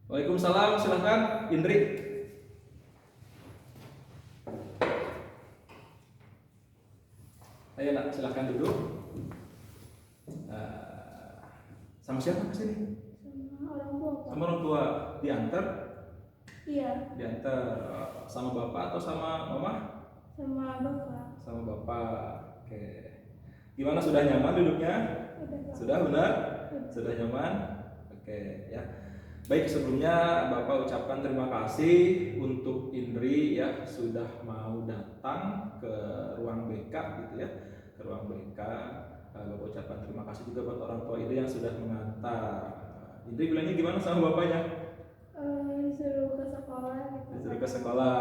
Waalaikumsalam, silahkan Indri. Ayo nak, silahkan duduk. Eh, sama siapa kesini? Sama orang tua, Pak. Sama orang tua. Diantar? Iya, Diantar sama bapak atau sama mama? sama bapak. Sama bapak. Oke. Gimana, sudah nyaman duduknya? Udah, Pak. Sudah benar? Sudah nyaman? Oke ya. Baik, sebelumnya Bapak ucapkan terima kasih untuk Indri ya sudah mau datang ke ruang BK gitu ya, ke ruang BK. Bapak ucapkan terima kasih juga buat orang tua Indri yang sudah mengantar. Indri bilangnya gimana sama bapaknya? Disuruh ke sekolah gitu. Disuruh ke sekolah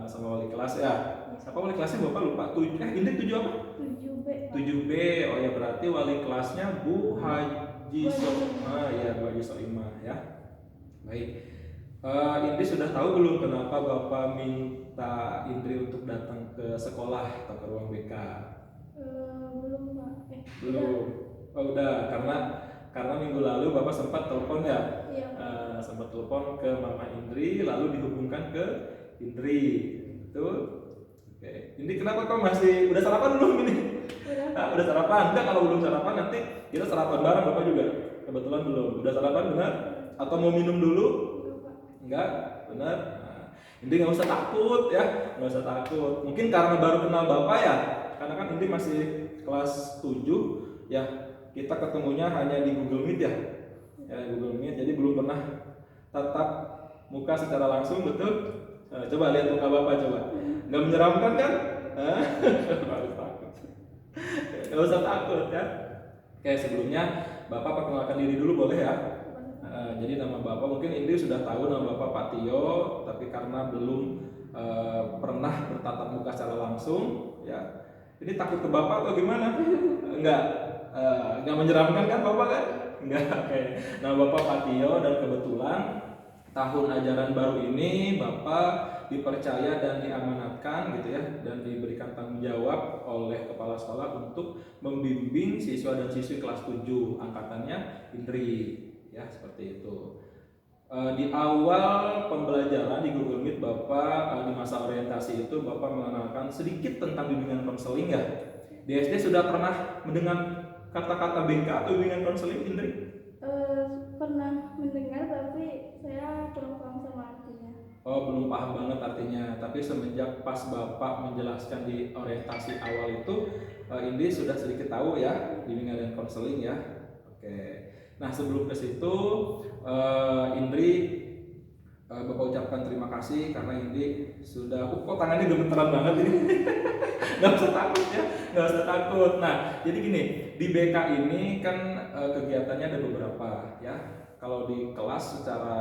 sama wali kelas ya. Siapa wali kelasnya Bapak lupa. Indri 7 apa? 7B, Pak. 7B. Oh ya, berarti wali kelasnya Bu Haji Soimah ya, Bu Haji Soimah ya. Baik, Indri sudah tahu belum kenapa Bapak minta Indri untuk datang ke sekolah atau ke ruang BK? Belum, Pak. Belum. Oh udah, karena minggu lalu Bapak sempat telepon ya, Iya, Pak. sempat telepon ke Mama Indri, lalu dihubungkan ke Indri. Betul? Oke. Indri, kenapa kau masih udah sarapan belum ini? Udah. Udah sarapan? Enggak, kalau belum sarapan nanti kita sarapan bareng Bapak juga. Kebetulan belum. Udah sarapan benar? Atau mau minum dulu? Udah, Pak. Enggak, benar. Nah, Indi nggak usah takut ya, nggak usah takut. Mungkin karena baru kenal Bapak ya, karena kan Indi masih kelas 7 ya, kita ketemunya hanya di Google Meet ya, Google Meet. Jadi belum pernah tatap muka secara langsung, betul? Coba lihat muka Bapak coba, nggak menyeramkan kan? Harus takut. Nggak usah takut ya. Oke, sebelumnya Bapak perkenalkan diri dulu boleh ya? Jadi nama Bapak mungkin Indri sudah tahu, nama Bapak Pak Tio, tapi karena belum pernah bertatap muka secara langsung ya. Ini takut ke Bapak atau gimana? Enggak menyeramkan kan Bapak kan? Enggak. Oke. Nama Bapak Pak Tio, dan kebetulan tahun ajaran baru ini Bapak dipercaya dan diamanatkan gitu ya, dan diberikan tanggung jawab oleh kepala sekolah untuk membimbing siswa dan siswi kelas 7 angkatannya Indri. Ya, seperti itu. Di awal pembelajaran di Google Meet Bapak di masa orientasi itu Bapak mengenalkan sedikit tentang bimbingan konseling ya. Di SD sudah pernah mendengar kata-kata BK atau bimbingan konseling, Indri? Pernah mendengar tapi saya kurang paham sama artinya. Oh, belum paham banget artinya. Tapi semenjak pas Bapak menjelaskan di orientasi awal itu, Indri sudah sedikit tahu ya bimbingan dan konseling ya. Oke. Nah, sebelum ke situ, Indri, Bapak ucapkan terima kasih karena Indri sudah, kok tangannya gemeteran banget ini. Nggak usah takut ya, nggak usah takut. Nah, jadi gini, di BK ini kan kegiatannya ada beberapa ya. Kalau di kelas secara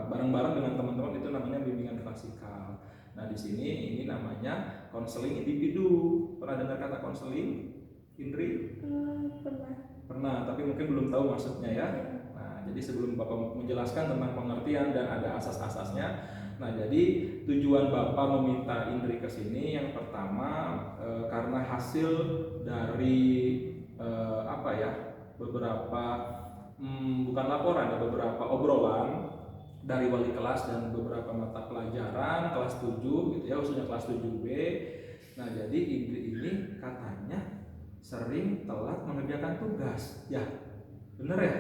bareng-bareng dengan teman-teman itu namanya bimbingan klasikal. Nah, di sini ini namanya konseling individu. Pernah dengar kata konseling, Indri? Pernah, tapi mungkin belum tahu maksudnya ya. Nah, jadi sebelum Bapak menjelaskan tentang pengertian dan ada asas-asasnya, nah jadi tujuan Bapak meminta Indri ke sini yang pertama karena hasil dari beberapa bukan laporan ya, beberapa obrolan dari wali kelas dan beberapa mata pelajaran kelas 7 gitu ya, khususnya kelas 7B. Nah, jadi Indri ini katanya sering telat mengerjakan tugas, ya, bener ya?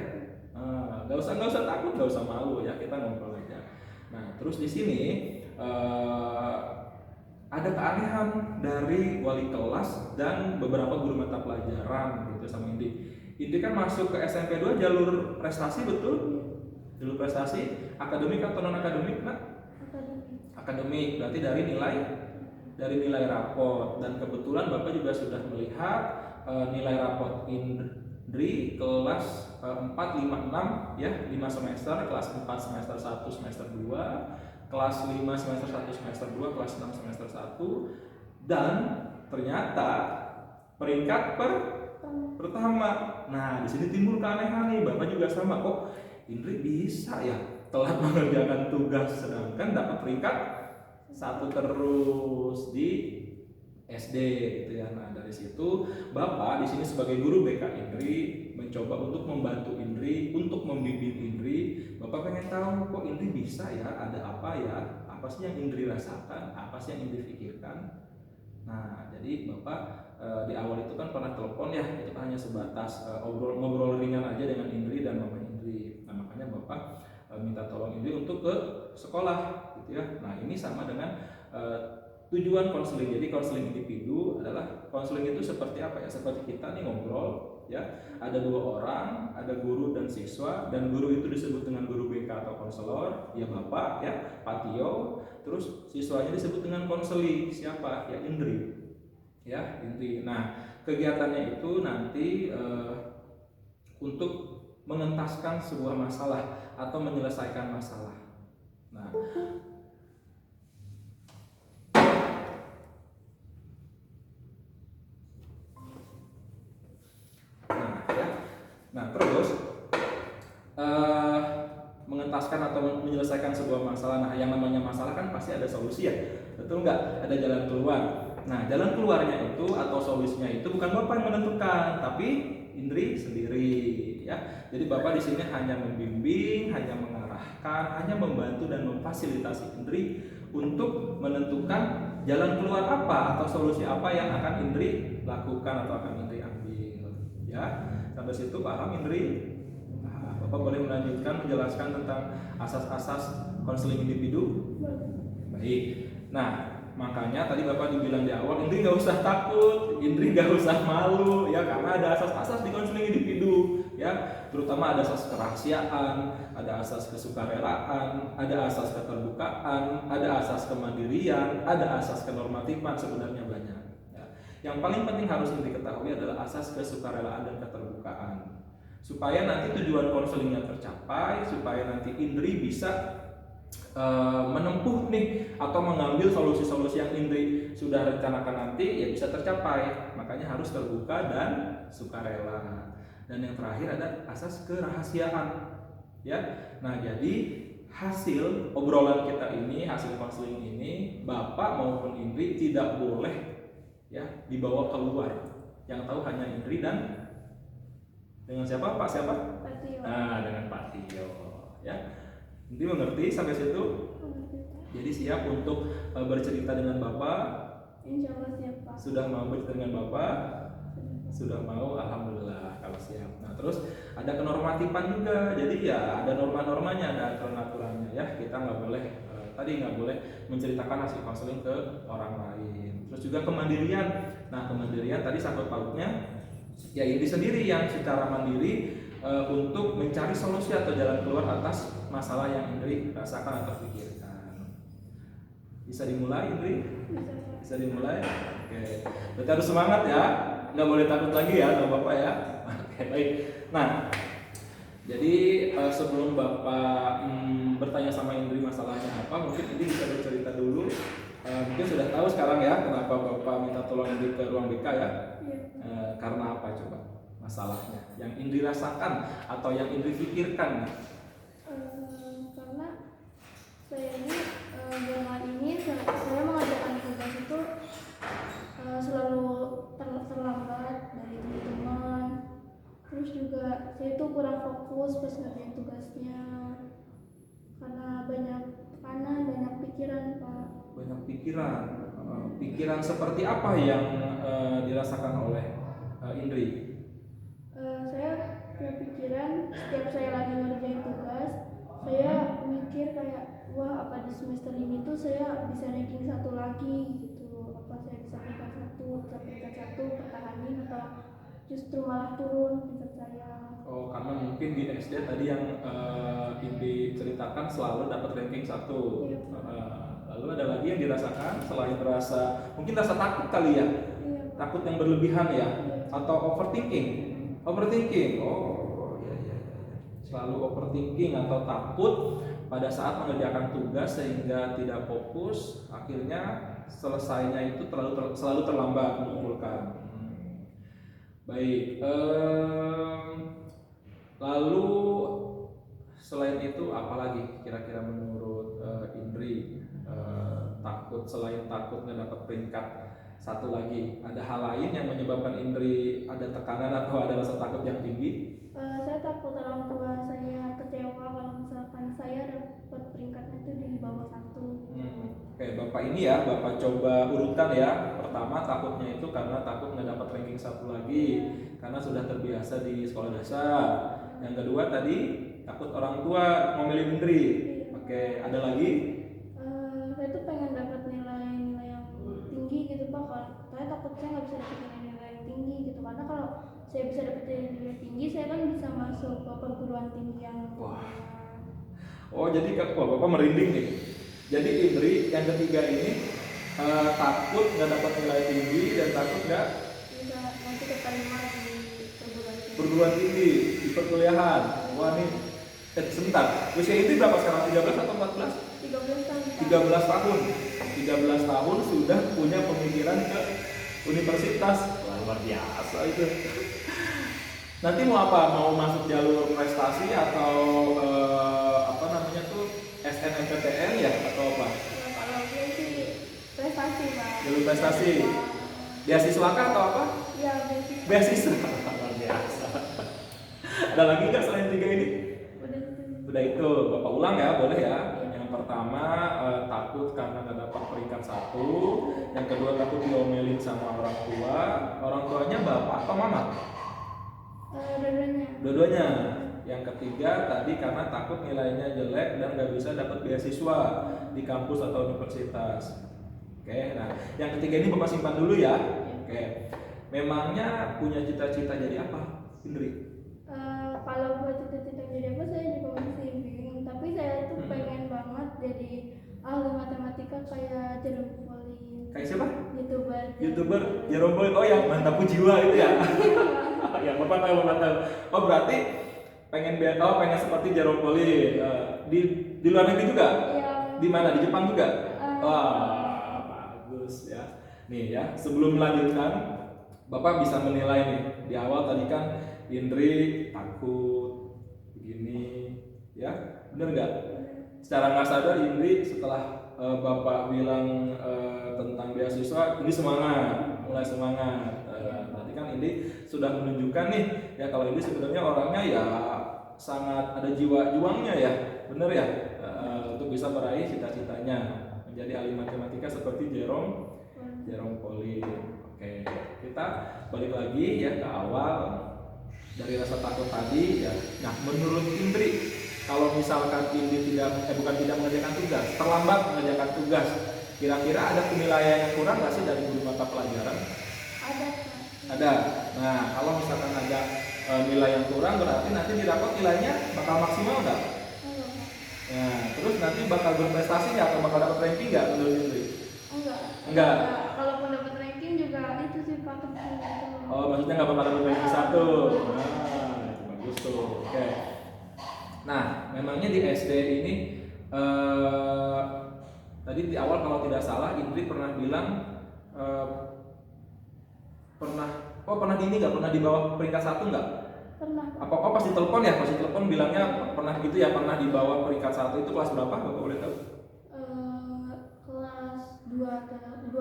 Nggak usah takut, nggak usah malu ya, kita ngobrol aja. Nah, terus di sini ada keanehan dari wali kelas dan beberapa guru mata pelajaran gitu sama Indi. Indi kan masuk ke SMP 2 jalur prestasi, betul? Jalur prestasi, akademik atau non akademik, nak? Akademik, berarti dari nilai raport, dan kebetulan Bapak juga sudah melihat nilai raport Indri kelas 4, 5, 6 ya, 5 semester, kelas 4 semester 1 semester 2, kelas 5 semester 1 semester 2, kelas 6 semester 1, dan ternyata peringkat pertama. Nah, di sini timbul keanehan nih, Bapak juga sama, kok Indri bisa ya telat mengerjakan tugas sedangkan dapat peringkat 1 terus di SD gitu ya. Nah, dari situ Bapak di sini sebagai guru BK Indri mencoba untuk membantu Indri, untuk membimbing Indri. Bapak pengen tahu kok Indri bisa ya, ada apa ya, apa sih yang Indri rasakan, apa sih yang Indri pikirkan. Nah, jadi Bapak di awal itu kan pernah telepon ya, itu kan hanya sebatas ngobrol ringan aja dengan Indri dan Mama Indri. Nah, makanya Bapak minta tolong Indri untuk ke sekolah gitu ya. Nah, ini sama dengan tujuan konseling. Jadi konseling individu adalah konseling itu seperti apa ya? Seperti kita nih ngobrol ya. Ada 2 orang, ada guru dan siswa, dan guru itu disebut dengan guru BK atau konselor, ya Bapak ya, Pak Tio. Terus siswanya disebut dengan konseli, siapa? Ya Indri. Ya, Indri. Nah, kegiatannya itu nanti untuk mengentaskan sebuah masalah atau menyelesaikan masalah. Nah, terus mengentaskan atau menyelesaikan sebuah masalah. Nah, yang namanya masalah kan pasti ada solusi ya, betul nggak? Ada jalan keluar. Nah, jalan keluarnya itu atau solusinya itu bukan Bapak yang menentukan, tapi Indri sendiri ya. Jadi Bapak di sini hanya membimbing, hanya mengarahkan, hanya membantu dan memfasilitasi Indri untuk menentukan jalan keluar apa atau solusi apa yang akan Indri lakukan atau akan Indri ambil ya. Sampai situ paham Indri? Nah, Bapak boleh melanjutkan menjelaskan tentang asas-asas konseling individu? Baik. Nah, makanya tadi Bapak dibilang di awal, Indri nggak usah takut, Indri nggak usah malu ya, karena ada asas-asas di konseling individu ya, terutama ada asas kerahasiaan, ada asas kesukarelaan, ada asas keterbukaan, ada asas kemandirian, ada asas kenormatifan, sebenarnya banyak. Yang paling penting harus Indri ketahui adalah asas kesukarelaan dan keterbukaan, supaya nanti tujuan konselingnya tercapai, supaya nanti Indri bisa menempuh nih atau mengambil solusi-solusi yang Indri sudah rencanakan nanti ya bisa tercapai. Makanya harus terbuka dan sukarela. Dan yang terakhir ada asas kerahasiaan ya. Nah, jadi hasil obrolan kita ini, hasil konseling ini, Bapak maupun Indri tidak boleh ya dibawa keluar. Yang tahu hanya Indri dan dengan siapa? Pak siapa? Pak Tio. Nah, dengan Pak Tio ya. Indri mengerti sampai situ? Jadi siap untuk bercerita dengan Bapak? Insya Allah siap Pak. Sudah mau bercerita dengan Bapak? Sudah mau, alhamdulillah kalau siap. Nah, terus ada kenormatifan juga. Jadi ya ada norma-normanya, ada aturan-aturannya ya. Kita nggak boleh tadi nggak boleh menceritakan hasil konseling ke orang lain. Terus juga kemandirian. Nah, kemandirian tadi sangkut pautnya ya Indri sendiri yang secara mandiri untuk mencari solusi atau jalan keluar atas masalah yang Indri rasakan atau pikirkan. Bisa dimulai Indri? Bisa dimulai? Oke. Berarti harus semangat ya, nggak boleh takut lagi ya sama Bapak ya. Oke, baik. Nah, jadi sebelum Bapak bertanya sama Indri masalahnya apa, mungkin Indri bisa bercerita dulu. Mungkin sudah tahu sekarang ya kenapa Bapak minta tolong Indri ke ruang BK ya. Karena apa coba masalahnya yang Indri rasakan atau yang Indri pikirkan? Karena saya ini belakangan ini saya mengerjakan tugas itu selalu terlambat dari teman-teman. Terus juga saya itu kurang fokus pas ngerjain tugasnya karena banyak tekanan, banyak pikiran Pak. Banyak pikiran. Pikiran seperti apa yang dirasakan oleh Indri? Saya punya pikiran setiap saya lagi ngerjain tugas, saya mikir kayak wah apa di semester ini tuh saya bisa ranking 1 lagi gitu, apa saya bisa peringkat 1, pertahanin atau justru malah turun peringkat saya. Oh, karena mungkin di SD tadi yang Indri ceritakan selalu dapat ranking 1. Iya. Lalu ada lagi yang dirasakan selain rasa mungkin rasa takut kali ya? Iya. Takut yang berlebihan ya? Iya. Atau overthinking? Overthinking, oh ya. Selalu overthinking atau takut pada saat mengerjakan tugas sehingga tidak fokus, akhirnya selesainya itu selalu terlambat mengumpulkan. Baik, lalu selain itu apalagi kira-kira menurut Indri takut, selain takut nggak dapat peringkat satu lagi, ada hal lain yang menyebabkan Indri ada tekanan atau ada rasa takut yang tinggi? Saya takut orang tua saya kecewa kalau misalkan saya dapat peringkatnya itu di bawah 1. Oke, Bapak ini ya, Bapak coba urutkan ya. Pertama, takutnya itu karena takut nggak dapat ranking 1 lagi, karena sudah terbiasa di sekolah dasar. Yang kedua tadi, takut orang tua ngomelin Indri. Oke, ada lagi? Saya tuh pengen dapat nilai-nilai yang tinggi gitu Pak. Kalau saya takut saya nggak bisa dapat nilai yang tinggi gitu, karena kalau saya bisa dapat nilai tinggi, saya kan bisa masuk ke perguruan tinggi yang Wah. Oh, jadi wah, Bapak merinding nih. Jadi Indri yang ketiga ini takut nggak dapat nilai tinggi dan takut nggak bisa nanti keterima di perguruan tinggi di perkuliahan. Wah nih, sebentar. Usia Indri berapa sekarang? 13 atau 14? 13 tahun. 13 tahun. 13 tahun sudah punya pemikiran ke universitas. Wah, luar biasa itu. Nanti mau apa? Mau masuk jalur prestasi atau apa namanya tuh SNMPTN ya atau apa? Kalau dia sih prestasi Pak. Jalur prestasi. Beasiswa kah atau apa? Iya beasiswa. Beasiswa. Luar biasa. Ada lagi nggak selain 3 ini? Udah itu, Bapak ulang ya, boleh ya. Yang pertama takut karena nggak dapat peringkat 1. Yang kedua takut diomelin sama orang tua. Orang tuanya bapak atau mama? Dua-duanya. Dua-duanya. Yang ketiga tadi karena takut nilainya jelek dan nggak bisa dapat beasiswa di kampus atau universitas. Oke, nah yang ketiga ini Bapak simpan dulu ya. Oke, memangnya punya cita-cita jadi apa, Indri? Kalau buat cita-cita jadi apa saya juga masih bingung, tapi saya tuh pengen banget jadi ahli matematika kayak Jerome Pauline. Kayak siapa? YouTuber Jerome Pauline. Oh yang mantap jiwa itu ya. Ya Bapak tahu. Oh berarti pengen seperti Jerome Pauline. Di luar negeri juga? Iya. Di mana? Di Jepang juga? Wah, bagus ya. Nih ya, sebelum melanjutkan, Bapak bisa menilai nih. Di awal tadi kan Indri takut begini, ya, bener nggak? Secara nggak sadar Indri setelah Bapak bilang tentang beasiswa, ini mulai semangat. Berarti kan Indri sudah menunjukkan nih, ya kalau Indri sebenarnya orangnya ya sangat ada jiwa juangnya ya, bener ya, untuk bisa meraih cita-citanya menjadi ahli matematika seperti Jerome Pauline. Oke, kita balik lagi ya ke awal dari rasa takut tadi ya. Nah, menurut Indri, kalau misalkan Indri bukan tidak mengerjakan tugas, terlambat mengerjakan tugas, kira-kira ada penilaian yang kurang nggak sih dari guru mata pelajaran? Ada. Nah, kalau misalkan ada nilai yang kurang, berarti nanti di rapot nilainya bakal maksimal nggak? Nah, terus nanti bakal berprestasi nggak atau bakal dapat ranking nggak menurut Indri? Enggak. Kalaupun dapat ranking juga itu sih Pak kecil. Oh, maksudnya nggak bakal dapat ranking 1. Nah, itu bagus tuh. Oke. Nah, memangnya di SD ini tadi di awal kalau tidak salah Indri pernah bilang pernah di ini nggak, pernah di bawah peringkat 1 nggak? Pernah. Pas ditelepon ya, pas ditelepon bilangnya pernah gitu ya, pernah di bawah peringkat 1 itu kelas berapa? Bapak boleh tahu? Kelas 2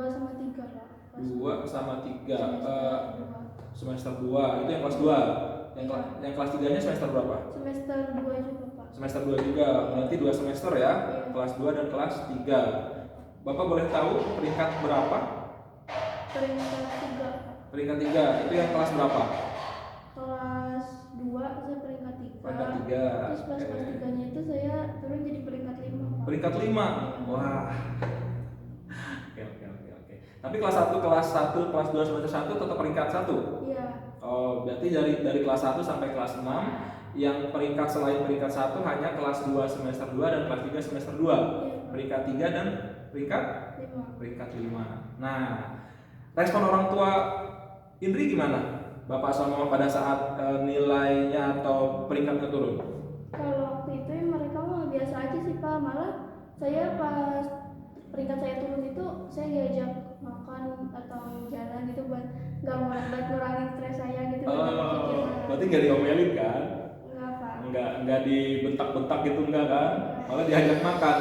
sama 3 Pak. 2 sama 3 semester 2 itu yang kelas 2. Yang kelas 3-nya semester berapa? Semester 2 juga Pak. Semester 2 juga, berarti 2 semester ya, kelas 2 dan kelas 3. Bapak boleh tahu peringkat berapa? Peringkat 3. Peringkat 3, itu yang kelas berapa? Kelas 2 saya peringkat 3. Peringkat 3. Terus pas kelas 3-nya itu saya turun jadi peringkat 5 Pak. Peringkat 5, wah. Oke. Tapi kelas 1, kelas 2 semester 1 tetap peringkat 1? Iya. Oh, berarti dari kelas 1 sampai kelas 6 yang peringkat selain peringkat 1 hanya kelas 2 semester 2 dan kelas 3 semester 2. Iya. Peringkat 3 dan peringkat 5. Peringkat 5. Nah, respon orang tua Indri gimana? Bapak sama mama pada saat nilainya atau peringkatnya turun? Kalau waktu itu mereka mah biasa aja sih Pak. Malah saya pas peringkat saya turun itu saya diajak makan atau jalan gitu buat ngurangin stres saya gitu. Berarti nggak diomelin kan? Enggak Pak. Nggak dibentak-bentak gitu enggak kan? Malah diajak makan.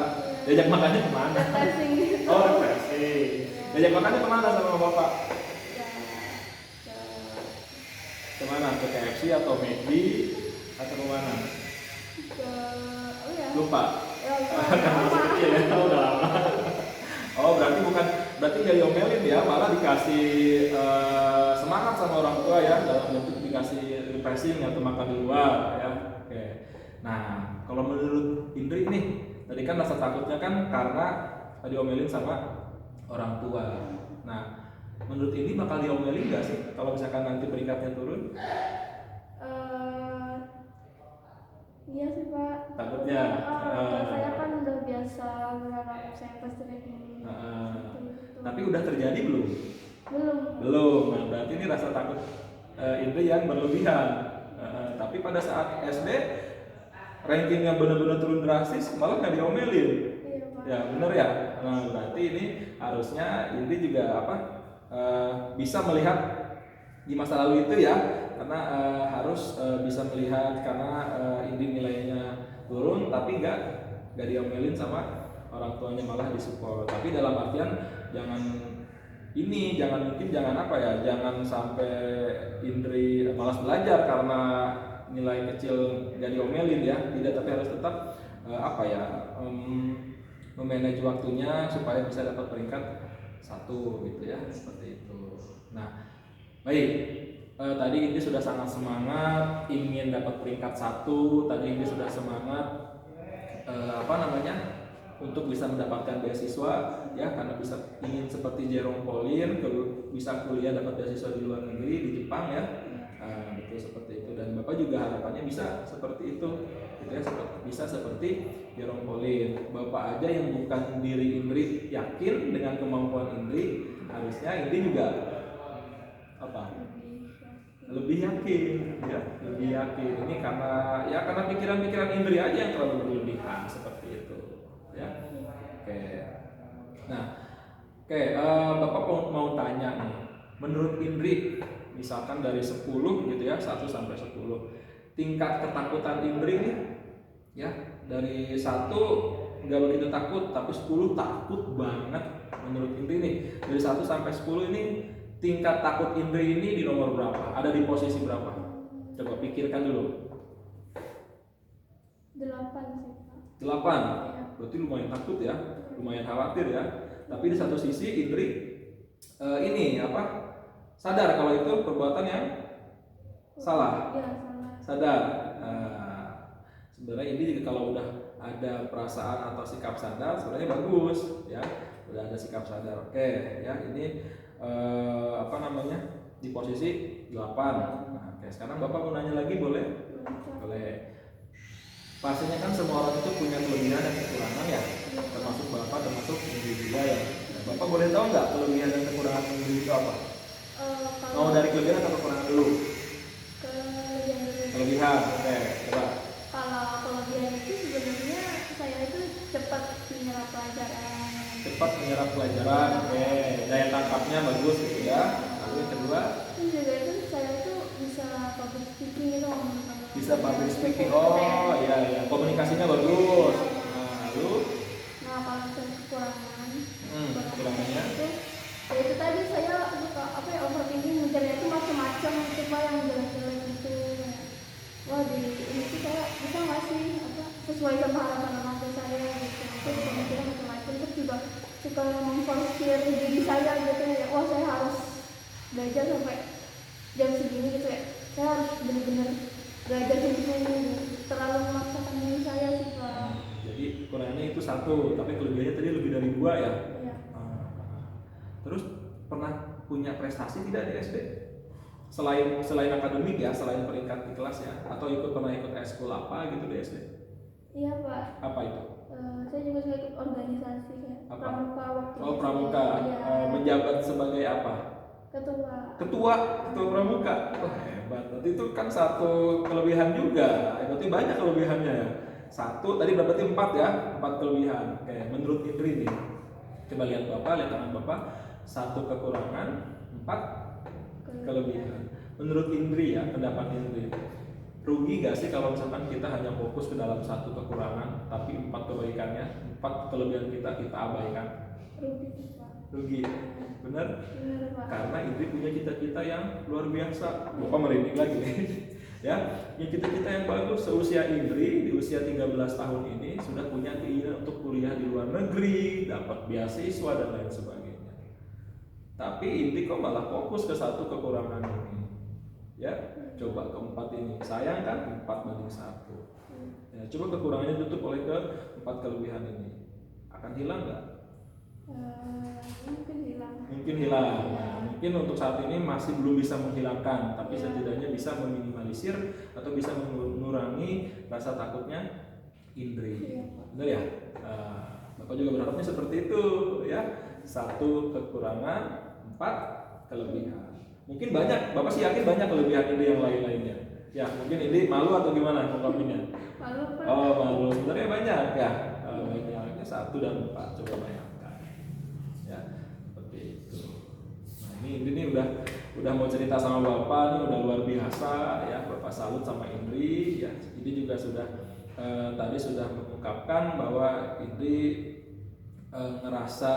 Diajak makannya kemana? Refreshing gitu. Oh, refreshing. Diajak makannya kemana sama bapak? Ya, ya, Kemana? Ke KFC atau McD atau kemana? ke oh ya Lupa. ya Kan masih kecil ya, udah lama. Oh berarti nggak diomelin ya, malah dikasih semangat sama orang tua ya, dalam bentuk dikasih refreshing atau makan di luar ya. Oke. Nah, kalau menurut Indri nih, tadi kan rasa takutnya kan karena diomelin sama orang tua. Nah, menurut Indri bakal diomelin nggak sih kalau misalkan nanti peringkatnya turun? eh, iya sih Pak. Takutnya. Saya kan udah biasa berharap saya pasti ranking Tapi udah terjadi belum? belum. Belum. Nah, berarti ini rasa takut Indri yang berlebihan. Tapi pada saat SD rankingnya benar-benar turun drastis, malah nggak diomelin. Iya Pak. Ya benar ya. Nah, berarti ini harusnya Indri juga bisa melihat di masa lalu itu ya, karena harus bisa melihat karena Indri nilainya turun, tapi nggak diomelin sama orang tuanya, malah disupport. Tapi dalam artian jangan apa ya, jangan sampai Indri malas belajar karena nilai kecil nggak diomelin ya, tidak, tapi harus tetap memanage waktunya supaya bisa dapat peringkat 1 gitu ya, seperti itu. Nah, baik, tadi Indri sudah sangat semangat ingin dapat peringkat 1, tadi Indri sudah semangat untuk bisa mendapatkan beasiswa ya, karena ingin seperti Jerome Pauline bisa kuliah dapat beasiswa di luar negeri, di Jepang ya. Betul, seperti itu. Dan Bapak juga harapannya bisa seperti itu gitu ya, bisa seperti Jerome Pauline. Bapak aja yang bukan diri Indri yakin dengan kemampuan Indri, harusnya Indri juga lebih yakin ya, lebih yakin. Ini karena pikiran-pikiran Indri aja yang terlalu berlebihan seperti itu ya. Oke. Nah, Bapak mau tanya nih, menurut Indri misalkan dari 10 gitu ya, 1 sampai 10, tingkat ketakutan Indri nih ya, dari 1 nggak begitu takut, tapi 10 takut banget. Menurut Indri nih, dari 1 sampai 10 ini tingkat takut Indri ini di nomor berapa? Ada di posisi berapa? Coba pikirkan dulu. 8 sih Pak. 8. Ya. Berarti lumayan takut ya, lumayan khawatir ya. Tapi di satu sisi Indri sadar kalau itu perbuatan yang salah. Ya, salah. Sadar. Sebenarnya Indri juga kalau udah ada perasaan atau sikap sadar sebenarnya bagus ya. Udah ada sikap sadar. Oke, ya ini di posisi 8. Nah, oke, sekarang Bapak mau nanya lagi boleh? Boleh. Pastinya kan semua orang itu punya kelebihan dan kekurangan ya, termasuk Bapak, termasuk Indri juga ya. Nah, Bapak boleh tahu nggak kelebihan dan kekurangan Indri itu apa? Mau dari kelebihan atau kekurangan dulu? Kelebihan, oke, coba. Kalau kelebihan itu sebenarnya saya itu cepat menyerap pelajaran. Cepat menyerap pelajaran, oke. Daya tangkapnya bagus gitu ya. Lalu yang kedua? Juga itu saya itu bisa public speaking itu. Bisa public speaking, oh iya, komunikasinya bagus. Nah, lalu? Nah, kalau misalnya kekurangannya Kekurangannya? itu tadi saya suka overthinking, mikirnya itu macam-macam itu Pak, yang jelek-jelek gitu. Wah, di ini sih saya bisa nggak sih sesuai sama harapan orang tua saya gitu. Terus pemikiran macam-macam, terus juga suka memforsir diri saya gitu ya. Wah, saya harus belajar sampai jam segini gitu ya. Saya harus benar-benar belajar segini, terlalu memaksakan diri saya sih Pak. Jadi kekurangannya itu 1, tapi kelebihannya tadi lebih dari 2 ya. Iya. Terus pernah punya prestasi tidak di SD? Selain akademik ya, selain peringkat di kelas ya, atau pernah ikut ekskul apa gitu di SD? Iya Pak. Apa itu? Saya juga suka ikut organisasi kayak Apa? pramuka waktu Oh, SD. pramuka. Iya. Menjabat sebagai apa? Ketua Pramuka. Wah, hebat. Berarti itu kan satu kelebihan juga. Berarti banyak kelebihannya ya. 1 tadi berarti 4 ya, 4 kelebihan. Oke, menurut Indri nih. Coba lihat tangan Bapak. 1 kekurangan, 4 kelebihan. Menurut Indri ya, pendapat Indri, rugi gak sih kalau misalkan kita hanya fokus ke dalam 1 kekurangan, tapi 4 kebaikannya, 4 kelebihan kita abaikan? rugi. Benar? Benar Pak. Karena Indri punya cita-cita yang luar biasa. Bapak merinding lagi nih. Ya, punya cita-cita yang bagus. Seusia Indri di usia 13 tahun ini sudah punya keinginan untuk kuliah di luar negeri, dapat beasiswa dan lain sebagainya. Tapi Indri kok malah fokus ke satu kekurangan ini. Ya, coba keempat ini. Sayang kan 4:1. Ya, coba kekurangannya tutup oleh keempat kelebihan ini. Akan hilang nggak? Mungkin hilang. Mungkin hilang. Nah, mungkin untuk saat ini masih belum bisa menghilangkan, tapi Ya. setidaknya bisa meminimalisir atau bisa mengurangi rasa takutnya Indri. Iya, Pak. Benar ya? Bapak juga berharapnya seperti itu ya. 1 kekurangan, 4 kelebihan. Mungkin banyak, Bapak sih yakin banyak kelebihan Indri yang lain-lainnya. Ya, mungkin Indri malu atau gimana ungkapinnya? Malu Pak. Oh, malu. Sebenarnya banyak ya. Banyaknya 1 dan 4. Coba bayangkan. Ya, seperti itu. Nah, ini Indri udah mau cerita sama Bapak nih, udah luar biasa ya. Bapak salut sama Indri ya. Indri juga sudah tadi sudah mengungkapkan bahwa Indri ngerasa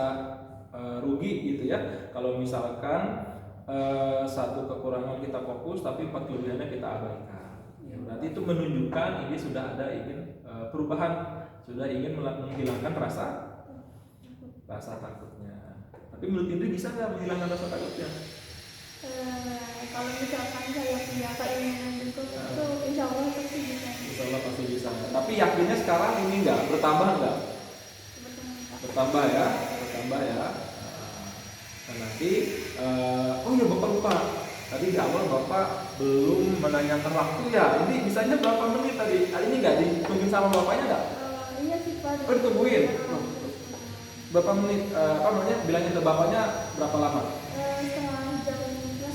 rugi gitu ya. Kalau misalkan 1 kekurangan kita fokus tapi 4 kelebihannya kita abaikan. Ya, berarti itu menunjukkan ini sudah ada ingin perubahan, sudah ingin menghilangkan rasa takutnya. Tapi menurut Indri bisa nggak menghilangkan rasa takutnya? Kalau misalkan saya punya keinginan itu insya Allah pasti bisa. Insya Allah pasti bisa. Tapi yakinnya sekarang ini nggak bertambah nggak? Bertambah ya. Nah, nanti oh ya Bapak lupa. Tadi di awal Bapak belum menanyakan waktu ya. Ini bisanya berapa menit tadi? Hari ini nggak ditungguin sama Bapaknya nggak? Iya sih Pak. Oh, ditungguin. Berapa menit? Bilangin ke Bapaknya berapa lama?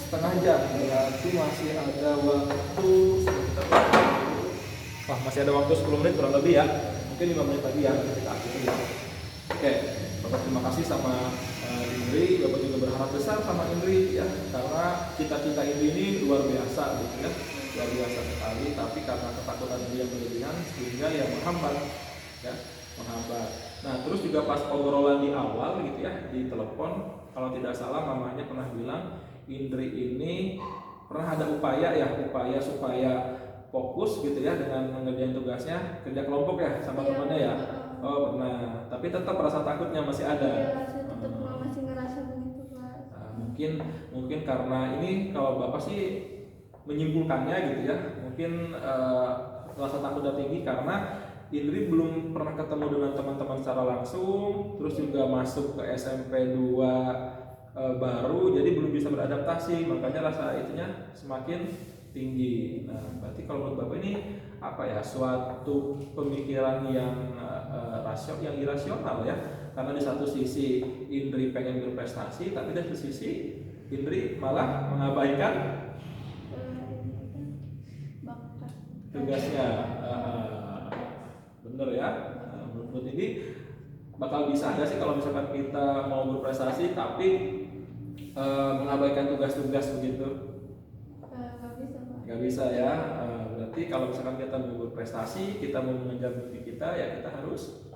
Setengah jam. Berarti masih ada waktu sebentar. Wah, masih ada waktu 10 menit kurang lebih ya. Mungkin 5 menit lagi ya kita akhiri ya. Oke, Bapak terima kasih sama Indri. Bapak juga berharap besar sama Indri ya, karena cita-cita Indri ini luar biasa gitu ya, luar biasa sekali. Tapi karena ketakutan Indri yang berlebihan sehingga ya menghambat. Nah, terus juga pas obrolan di awal gitu ya di telepon, kalau tidak salah mamanya pernah bilang Indri ini pernah ada upaya supaya fokus gitu ya dengan mengerjakan tugasnya, kerja kelompok ya sama temannya ya. Oh pernah, tapi tetap rasa takutnya masih ada. Iya, saya tetap masih ngerasa begitu Pak. Nah, mungkin karena ini kalau Bapak sih menyimpulkannya gitu ya, mungkin rasa takutnya tinggi karena Indri belum pernah ketemu dengan teman-teman secara langsung, terus juga masuk ke SMP 2 baru, jadi belum bisa beradaptasi, makanya rasa itunya semakin tinggi. Nah, berarti kalau menurut Bapak ini apa ya, suatu pemikiran yang irasional ya, karena di satu sisi Indri pengen berprestasi, tapi di satu sisi Indri malah mengabaikan tugasnya. Bener ya. Menurut ini bakal bisa nggak sih kalau misalkan kita mau berprestasi tapi mengabaikan tugas-tugas begitu? Nggak bisa ya. Berarti kalau misalkan kita mau berprestasi, kita mau mengejar mimpi kita, ya kita harus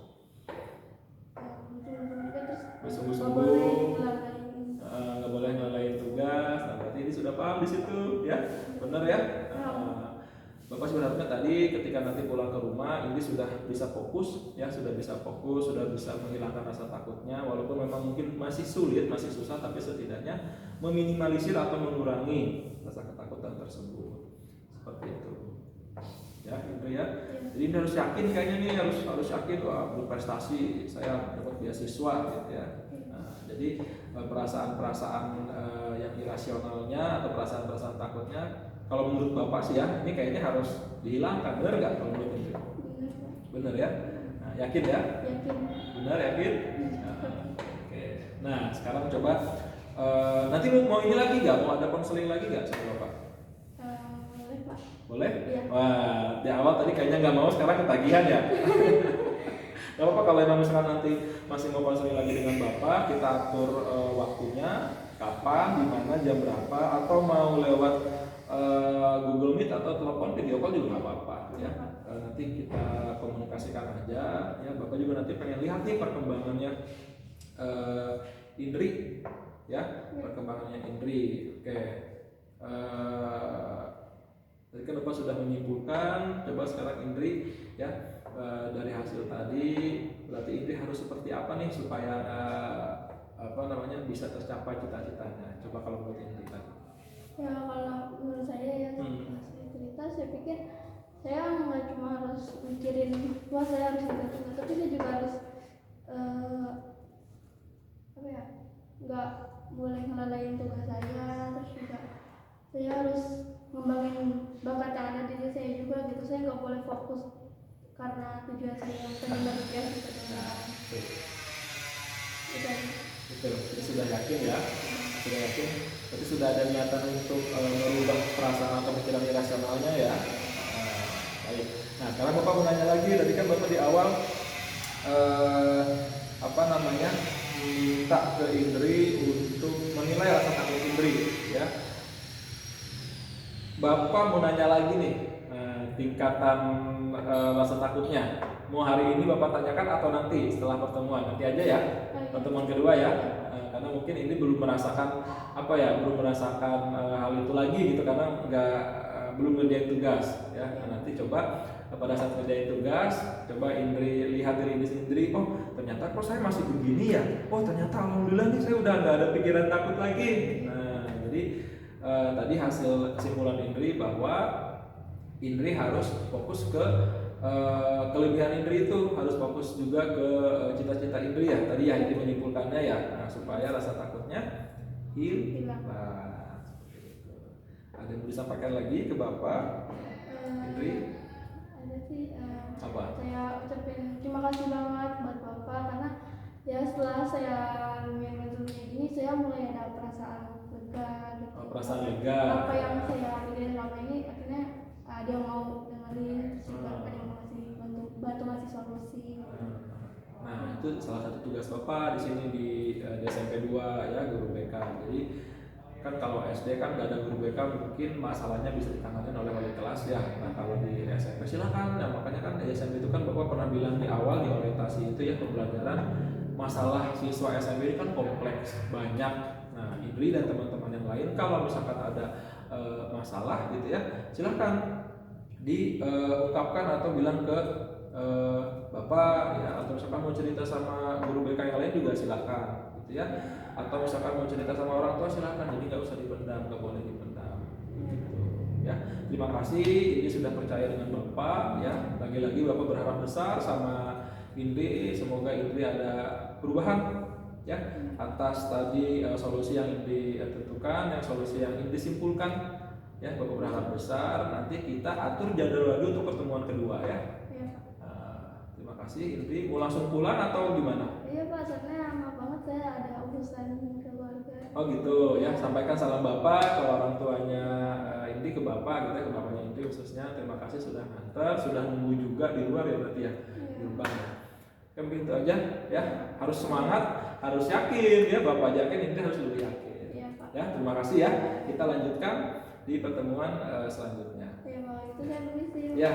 bersungguh-sungguh, nggak boleh ngelalain tugas. Nah, berarti ini sudah paham di situ ya, benar ya. Bapak sebenarnya tadi ketika nanti pulang ke rumah ini sudah bisa fokus ya, sudah bisa menghilangkan rasa takutnya, walaupun memang mungkin masih sulit, masih susah, tapi setidaknya meminimalisir atau mengurangi rasa ketakutan tersebut. Seperti itu. Ya, gitu ya. Jadi ini harus yakin kayaknya nih, harus yakin wah berprestasi, saya dapat beasiswa gitu ya. Nah, jadi perasaan-perasaan yang irasionalnya atau perasaan-perasaan takutnya, kalau menurut Bapak sih ya, ini kayaknya harus dihilangkan, benar nggak kalau menurut Indri? Benar ya? Nah, yakin ya? Yakin. Benar, yakin? Nah, oke. Nah, sekarang coba nanti mau ini lagi nggak? Mau ada konseling lagi nggak sama Bapak? Boleh Pak. Boleh? Iya. Wah, di awal tadi kayaknya nggak mau, sekarang ketagihan ya. Gak apa-apa kalau emang misalkan nanti masih mau konseling lagi dengan Bapak, kita atur waktunya, kapan, di mana, jam berapa, atau mau lewat Google Meet atau telepon video call juga nggak apa-apa ya. Nanti kita komunikasikan aja ya. Bapak juga nanti pengen lihat nih perkembangannya Indri, ya, perkembangannya Indri. Oke. Tadi kan Bapak sudah menyimpulkan, coba sekarang Indri, ya, dari hasil tadi, berarti Indri harus seperti apa nih supaya bisa tercapai cita-citanya. Coba kalau menurut Indri tadi. Ya kalau menurut saya ya setelah saya cerita, saya pikir saya nggak cuma harus mikirin wah saya harus itu, tapi saya juga harus nggak boleh ngelalaiin tugas saya, terus juga saya harus ngembangin bakat yang ada di diri saya juga gitu. Saya nggak boleh fokus karena tujuan saya yang pengen kerja gitu. Betul, jadi sudah yakin ya, sudah yakin. Berarti sudah ada niatan untuk merubah perasaan atau pikiran irasionalnya ya. Baik. Nah, sekarang Bapak mau nanya lagi. Tadi kan Bapak di awal minta ke Indri untuk menilai rasa takut Indri, ya. Bapak mau nanya lagi nih, tingkatan rasa takutnya. Mau hari ini Bapak tanyakan atau nanti setelah pertemuan? Nanti aja ya, pertemuan kedua ya. Karena mungkin ini belum merasakan belum merasakan hal itu lagi gitu, karena belum ngerjain tugas ya. Nah, nanti coba pada saat ngerjain tugas, coba Indri lihat diri Indri, oh ternyata kok saya masih begini ya, oh ternyata alhamdulillah nih saya udah nggak ada pikiran takut lagi. Nah, jadi tadi hasil kesimpulan Indri bahwa Indri harus fokus ke kelebihan Indri, itu harus fokus juga ke cita-cita Indri ya. Tadi ya Indri menyimpulkannya ya, supaya rasa takutnya hilang. Ada yang mau disampaikan lagi ke Bapak Indri? Ada sih. Apa? Saya ucapin terima kasih banget buat Bapak, karena ya setelah saya ngomongin ini saya mulai ada perasaan lega gitu. Perasaan lega. Apa yang saya pilih selama ini akhirnya dia mau dengerin, juga apa yang mau bantu ngasih solusi. Nah, itu salah satu tugas Bapak di sini di SMP 2 ya, guru BK. Jadi kan kalau SD kan nggak ada guru BK, mungkin masalahnya bisa ditangani oleh wali kelas ya. Nah, kalau di SMP silakan. Nah, makanya kan di SMP itu kan Bapak pernah bilang di awal di orientasi itu ya, pembelajaran masalah siswa SMP ini kan kompleks, banyak. Nah, Indri dan teman-teman yang lain kalau misalkan ada masalah gitu ya, silakan diungkapkan atau bilang ke Bapak ya, atau misalkan mau cerita sama guru BK yang lain juga silakan gitu ya, atau misalkan mau cerita sama orang tua silakan, jadi nggak usah dipendam, nggak boleh dipendam gitu ya. Terima kasih ini sudah percaya dengan Bapak ya. Lagi-lagi Bapak berharap besar sama Indri, semoga Indri ada perubahan ya atas tadi solusi yang Indri tentukan, yang solusi yang Indri simpulkan ya. Bapak berharap besar, nanti kita atur jadwal lagi untuk pertemuan kedua ya. Terima kasih Indri. Mau langsung pulang atau gimana? Iya Pak, soalnya lama banget saya ada urusan keluarga. Oh gitu ya, sampaikan salam Bapak ke orang tuanya Indri, ke Bapak gitu ya, ke bapaknya Indri khususnya. Terima kasih sudah nganter, sudah nunggu juga di luar ya berarti ya, di depan ya. Oke, begitu aja ya, harus semangat, harus yakin ya, Bapak yakin, Indri harus lebih yakin. Iya Pak. Ya, terima kasih ya. Kita lanjutkan di pertemuan selanjutnya. Ya Pak, itu saya permisi. Ya.